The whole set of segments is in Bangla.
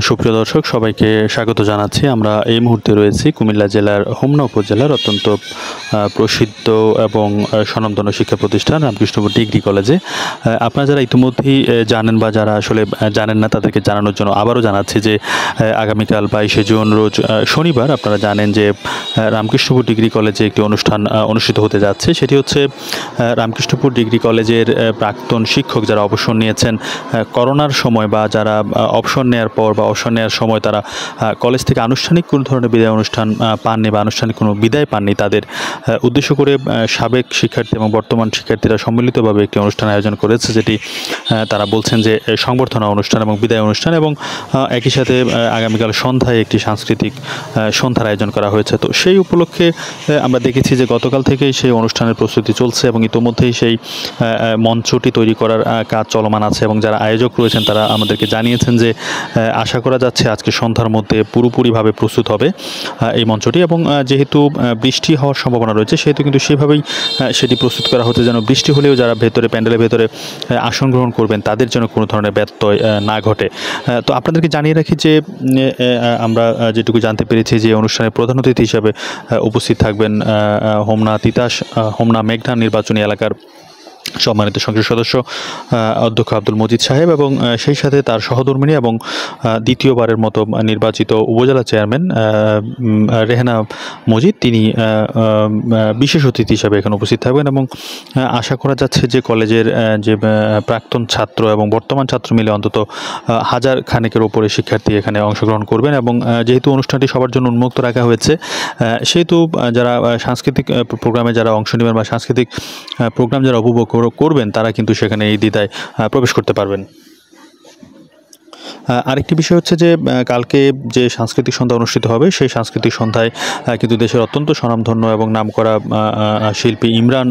সুপ্রিয় দর্শক সবাইকে স্বাগত জানাচ্ছি। আমরা এই মুহূর্তে রয়েছি কুমিল্লা জেলার হোমনা উপজেলার অত্যন্ত প্রসিদ্ধ এবং স্বনামধন্য শিক্ষা প্রতিষ্ঠান রামকৃষ্ণপুর ডিগ্রি কলেজে। আপনারা যারা ইতিমধ্যেই জানেন বা যারা আসলে জানেন না তাদেরকে জানানোর জন্য আবারও জানাচ্ছি যে আগামীকাল 22শে জুন রোজ শনিবার আপনারা জানেন যে রামকৃষ্ণপুর ডিগ্রি কলেজে একটি অনুষ্ঠান অনুষ্ঠিত হতে যাচ্ছে। সেটি হচ্ছে রামকৃষ্ণপুর ডিগ্রি কলেজের প্রাক্তন শিক্ষক যারা অবসর নিয়েছেন করোনার সময় বা যারা অবসর নেওয়ার পর বা অবসর নেওয়ার সময় তারা কলেজ থেকে আনুষ্ঠানিক কোনো ধরনের বিদায় অনুষ্ঠান পাননি বা আনুষ্ঠানিক কোনো বিদায় পাননি, তাদের উদ্দেশ্য করে সাবেক শিক্ষার্থী এবং বর্তমান শিক্ষার্থীরা সম্মিলিতভাবে একটি অনুষ্ঠান আয়োজন করেছে, যেটি তারা বলছেন যে সংবর্ধনা অনুষ্ঠান এবং বিদায় অনুষ্ঠান, এবং একই সাথে আগামীকাল সন্ধ্যায় একটি সাংস্কৃতিক সন্ধ্যার আয়োজন করা হয়েছে। তো সেই উপলক্ষে আমরা দেখেছি যে গতকাল থেকেই সেই অনুষ্ঠানের প্রস্তুতি চলছে এবং ইতোমধ্যেই সেই মঞ্চটি তৈরি করার কাজ চলমান আছে এবং যারা আয়োজক রয়েছেন তারা আমাদেরকে জানিয়েছেন যে আশা করা যাচ্ছে আজকে সন্ধ্যার মধ্যে পুরোপুরিভাবে প্রস্তুত হবে এই মঞ্চটি, এবং যেহেতু বৃষ্টি হওয়ার সম্ভাবনা রয়েছে সেহেতু কিন্তু সেভাবেই সেটি প্রস্তুত করা হচ্ছে যেন বৃষ্টি হলেও যারা ভেতরে প্যান্ডেলের ভেতরে আসন গ্রহণ করবেন তাদের যেন কোনো ধরনের ব্যত্যয় না ঘটে। তো আপনাদেরকে জানিয়ে রাখি যে আমরা যেটুকু জানতে পেরেছি যে অনুষ্ঠানের প্রধান অতিথি হিসাবে উপস্থিত থাকবেন হোমনা তিতাস হোমনা মেঘনা নির্বাচনী এলাকার সম্মানিত সংসদ সদস্য অধ্যক্ষ আব্দুল মজিদ সাহেব, এবং সেই সাথে তার সহধর্মিণী এবং দ্বিতীয়বারের মতো নির্বাচিত উপজেলা চেয়ারম্যান রেহেনা মজিদ, তিনি বিশেষ অতিথি হিসাবে এখানে উপস্থিত থাকবেন। এবং আশা করা যাচ্ছে যে কলেজের যে প্রাক্তন ছাত্র এবং বর্তমান ছাত্র মিলে অন্তত 1000 খানেকের ওপরে শিক্ষার্থী এখানে অংশগ্রহণ করবেন, এবং যেহেতু অনুষ্ঠানটি সবার জন্য উন্মুক্ত রাখা হয়েছে সেহেতু যারা সাংস্কৃতিক প্রোগ্রামে যারা অংশ নেবেন বা সাংস্কৃতিক প্রোগ্রাম যারা উপভোগ করবেন তারা কিন্তু সেখানে এই দ্বিধায় প্রবেশ করতে পারবেন। আরেকটি বিষয় হচ্ছে যে কালকে যে সাংস্কৃতিক সন্ধ্যা অনুষ্ঠিত হবে সেই সাংস্কৃতিক সন্ধ্যায় কিন্তু দেশের অত্যন্ত স্বনামধন্য এবং নামকরা শিল্পী ইমরান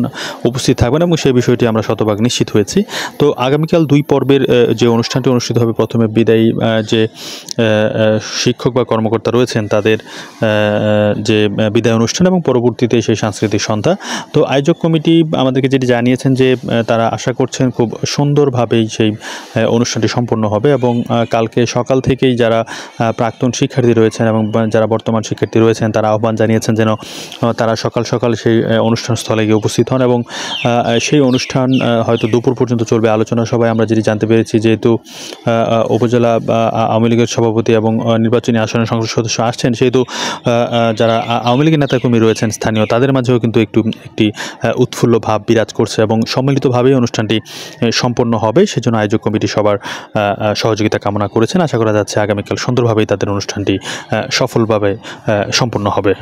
উপস্থিত থাকবেন এবং সেই বিষয়টি আমরা শতভাগ নিশ্চিত হয়েছি। তো আগামীকাল 2 পর্বের যে অনুষ্ঠানটি অনুষ্ঠিত হবে, প্রথমে বিদায়ী যে শিক্ষক বা কর্মকর্তা রয়েছেন তাদের যে বিদায় অনুষ্ঠান এবং পরবর্তীতে সেই সাংস্কৃতিক সন্ধ্যা। তো আয়োজক কমিটি আমাদেরকে যেটি জানিয়েছেন যে তারা আশা করছেন খুব সুন্দরভাবেই সেই অনুষ্ঠানটি সম্পন্ন হবে, এবং কালকে সকাল থেকেই যারা প্রাক্তন শিক্ষার্থী রয়েছেন এবং যারা বর্তমান শিক্ষার্থী রয়েছেন তারা আহ্বান জানিয়েছেন যেন তারা সকাল সকাল সেই অনুষ্ঠান স্থলে গিয়ে উপস্থিত হন, এবং সেই অনুষ্ঠান হয়তো দুপুর পর্যন্ত চলবে। আলোচনা সভায় আমরা যেটি জানতে পেরেছি, যেহেতু উপজেলা আওয়ামী লীগের সভাপতি এবং নির্বাচনী আসনের সংসদ সদস্য আসছেন, সেহেতু যারা আওয়ামী লীগের নেতাকর্মী রয়েছেন স্থানীয় তাদের মাঝেও কিন্তু একটি উৎফুল্ল ভাব বিরাজ করছে এবং সম্মিলিতভাবেই অনুষ্ঠানটি সম্পন্ন হবে। সেজন্য আয়োজক কমিটি সবার সহযোগিতা কামনা করেছেন। আশা করা যাচ্ছে আগামীকাল সুন্দরভাবেই তাদের অনুষ্ঠানটি সফলভাবে সম্পন্ন হবে।